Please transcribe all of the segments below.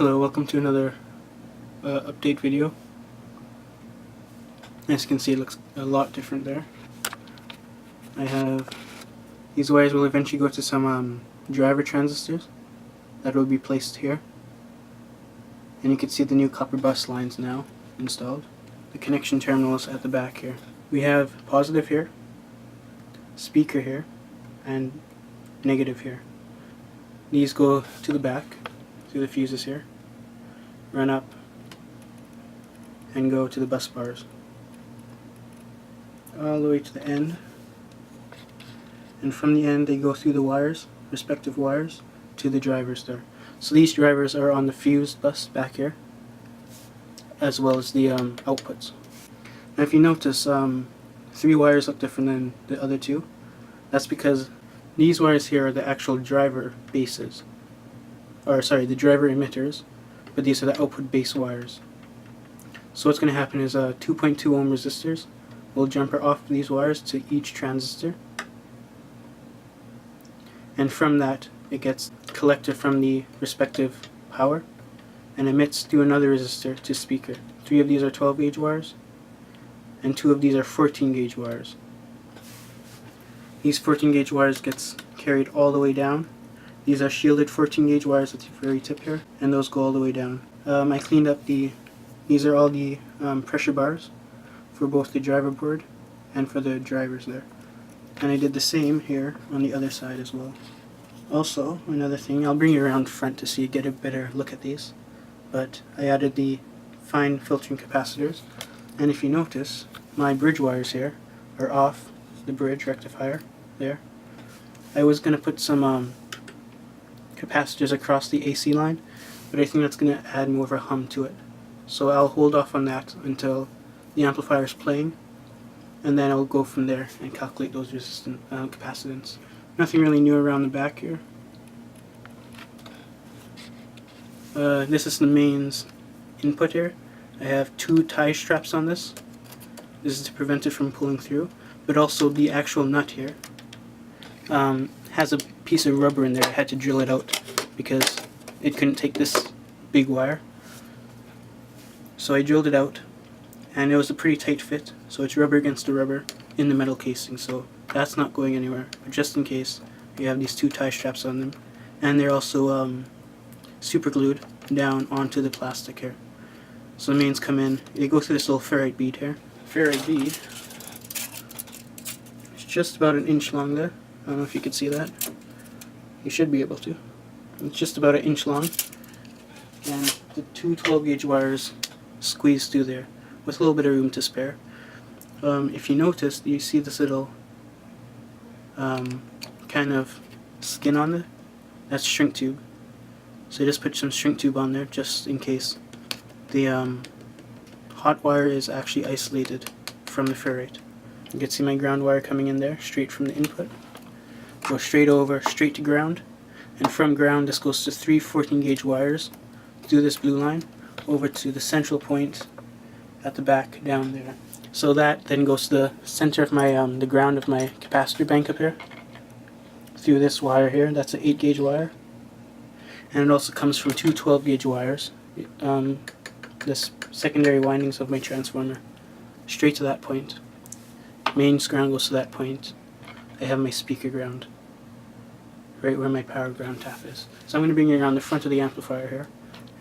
Hello, welcome to another update video. As you can see, it looks a lot different there. I have these wires will eventually go to some driver transistors that will be placed here, and you can see the new copper bus lines now installed. The connection terminals at the back here. We have positive here, speaker here, and negative here. These go to the back through the fuses here, run up, and go to the bus bars all the way to the end, and from the end they go through the wires, respective wires, to the drivers there. So these drivers are on the fused bus back here, as well as the outputs. Now if you notice, 3 wires look different than the other 2. That's because these wires here are the actual driver bases, or sorry, the driver emitters, but these are the output base wires. So what's going to happen is 2.2 ohm resistors will jumper off these wires to each transistor, and from that it gets collected from the respective power and emits through another resistor to speaker. 3 of these are 12 gauge wires and 2 of these are 14 gauge wires. These 14 gauge wires gets carried all the way down. These are shielded 14 gauge wires at the very tip here, and those go all the way down. I cleaned up these are all the pressure bars for both the driver board and for the drivers there. And I did the same here on the other side as well. Also, another thing, I'll bring you around front to see, get a better look at these, but I added the fine filtering capacitors, and if you notice, my bridge wires here are off the bridge rectifier there. I was going to put some capacitors across the AC line, but I think that's going to add more of a hum to it. So I'll hold off on that until the amplifier is playing, and then I'll go from there and calculate those capacitance. Nothing really new around the back here. This is the mains input here. I have 2 tie straps on this. This is to prevent it from pulling through, but also the actual nut here has a piece of rubber in there. I had to drill it out because it couldn't take this big wire. So I drilled it out, and it was a pretty tight fit, so it's rubber against the rubber in the metal casing, so that's not going anywhere. But just in case, you have these 2 tie straps on them, and they're also super glued down onto the plastic here. So the mains come in, they go through this little ferrite bead here. Ferrite bead, it's just about an inch long there. I don't know if you can see that. You should be able to. It's just about an inch long, and the 2 12 gauge wires squeeze through there with a little bit of room to spare. If you notice, you see this little kind of skin on there? That's shrink tube. So just put some shrink tube on there just in case the hot wire is actually isolated from the ferrite. You can see my ground wire coming in there straight from the input. Go straight over, straight to ground, and from ground this goes to 3 14 gauge wires through this blue line over to the central point at the back down there. So that then goes to the center of my the ground of my capacitor bank up here through this wire here. That's an 8 gauge wire, and it also comes from 2 12 gauge wires, this secondary windings of my transformer, straight to that point. Mains ground goes to that point. I have my speaker ground right where my power ground tap is. So I'm going to bring you around the front of the amplifier here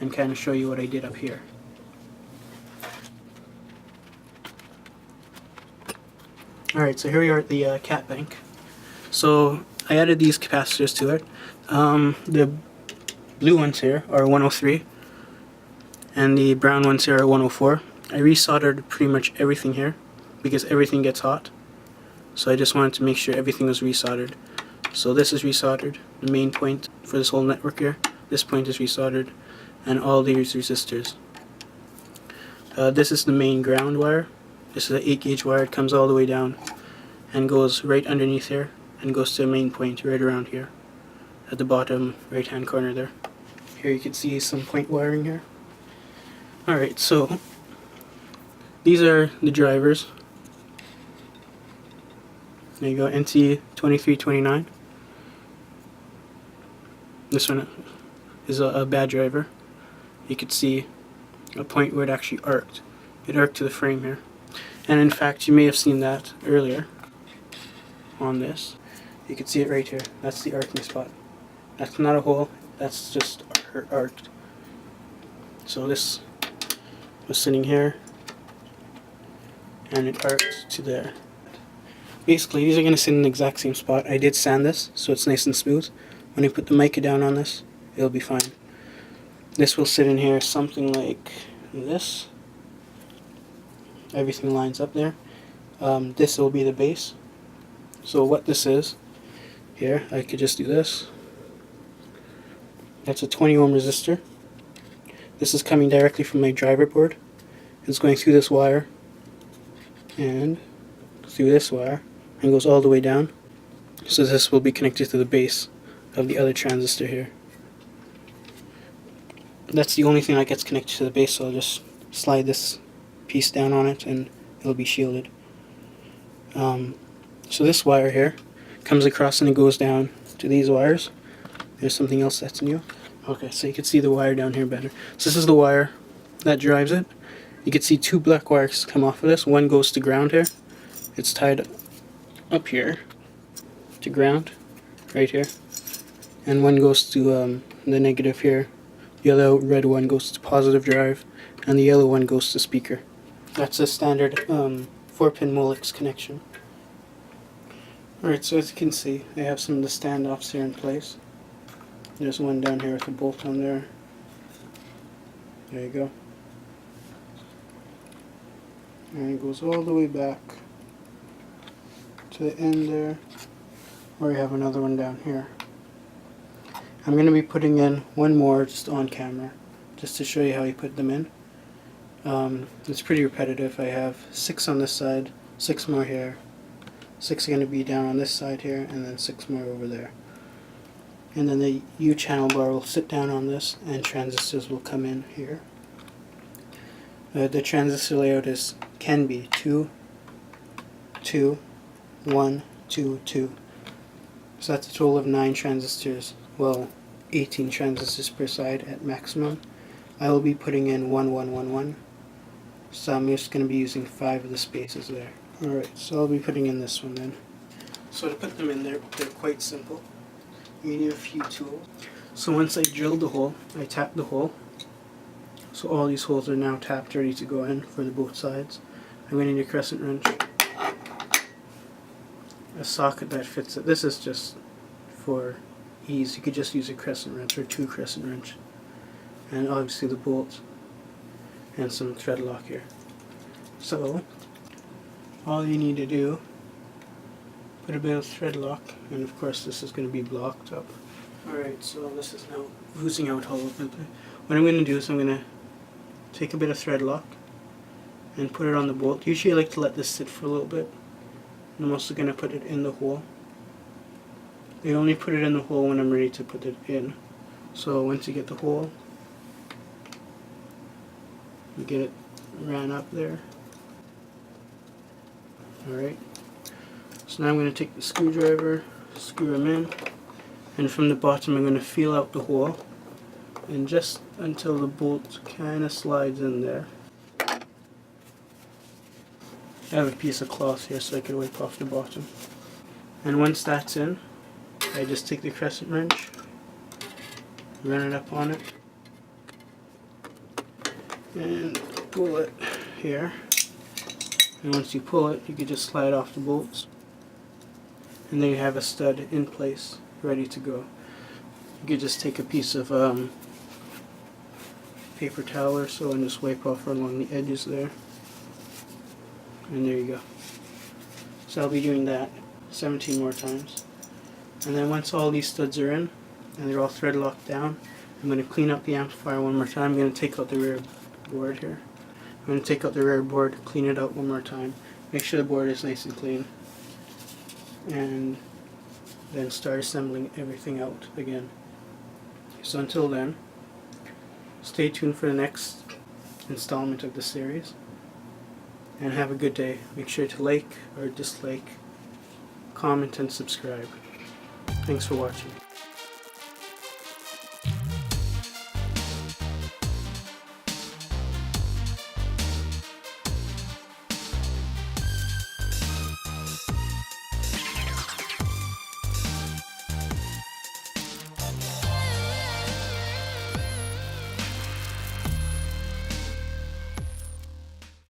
and kind of show you what I did up here. Alright, so here we are at the cat bank. So I added these capacitors to it. The blue ones here are 103 and the brown ones here are 104. I resoldered pretty much everything here because everything gets hot. So I just wanted to make sure everything was resoldered. So this is resoldered, the main point for this whole network here. This point is resoldered, and all these resistors. This is the main ground wire. This is an 8 gauge wire. It comes all the way down and goes right underneath here and goes to the main point right around here at the bottom right hand corner there. Here you can see some point wiring here. Alright, so these are the drivers. There you go, NT2329. This one is a bad driver. you could see a point where it actually arced. It arced to the frame here. And in fact, you may have seen that earlier on this. You can see it right here. That's the arcing spot. That's not a hole, that's just arced. So this was sitting here, and it arced to there. Basically, these are going to sit in the exact same spot. I did sand this, so it's nice and smooth. When you put the mica down on this, it'll be fine. This will sit in here something like this. Everything lines up there. This will be the base. So what this is, here, I could just do this. That's a 20 ohm resistor. This is coming directly from my driver board. It's going through this wire and through this wire and goes all the way down. So this will be connected to the base of the other transistor here. That's the only thing that gets connected to the base, so I'll just slide this piece down on it and it'll be shielded. So this wire here comes across and it goes down to these wires. There's something else that's new. Okay, so you can see the wire down here better. So this is the wire that drives it. You can see two black wires come off of this. One goes to ground here. It's tied up here to ground, right here. And one goes to the negative here. The other red one goes to positive drive, and the yellow one goes to speaker. That's a standard 4-pin Molex connection. Alright, so as you can see, I have some of the standoffs here in place. There's one down here with a bolt on there. There you go. And it goes all the way back to the end there, where you have another one down here. I'm going to be putting in one more just on camera, just to show you how you put them in. It's pretty repetitive. I have 6 on this side, 6 more here, 6 are going to be down on this side here, and then 6 more over there. And then the U channel bar will sit down on this, and transistors will come in here. The transistor layout can be 2, 2, 1, 2, 2. So that's a total of 9 transistors. Well, 18 transistors per side at maximum. I will be putting in 1, 1, 1, 1. So I'm just going to be using 5 of the spaces there. Alright, so I'll be putting in this one then. So to put them in there, they're quite simple. You need a few tools. So once I drilled the hole, I tapped the hole. So all these holes are now tapped, ready to go in for the both sides. I'm going to need a crescent wrench, a socket that fits it. This is just for ease. You could just use a crescent wrench or 2 crescent wrench, and obviously the bolt and some thread lock here. So all you need to do, put a bit of thread lock, and of course this is going to be blocked up. Alright, so this is now oozing out all over. What I'm going to do is I'm going to take a bit of thread lock and put it on the bolt. Usually I like to let this sit for a little bit. And I'm also going to put it in the hole. I only put it in the hole when I'm ready to put it in. So once you get the hole, you get it ran up there. Alright. So now I'm going to take the screwdriver, screw them in, and from the bottom I'm going to feel out the hole, and just until the bolt kind of slides in there. I have a piece of cloth here so I can wipe off the bottom. And once that's in, I just take the crescent wrench, run it up on it, and pull it here. And once you pull it, you can just slide off the bolts. And then you have a stud in place, ready to go. You could just take a piece of paper towel or so and just wipe off along the edges there. And there you go. So I'll be doing that 17 more times. And then once all these studs are in, and they're all thread locked down, I'm going to clean up the amplifier one more time. I'm going to take out the rear board here. I'm going to take out the rear board, clean it out one more time. Make sure the board is nice and clean. And then start assembling everything out again. So until then, stay tuned for the next installment of the series, and have a good day. Make sure to like or dislike, comment and subscribe. Thanks for watching.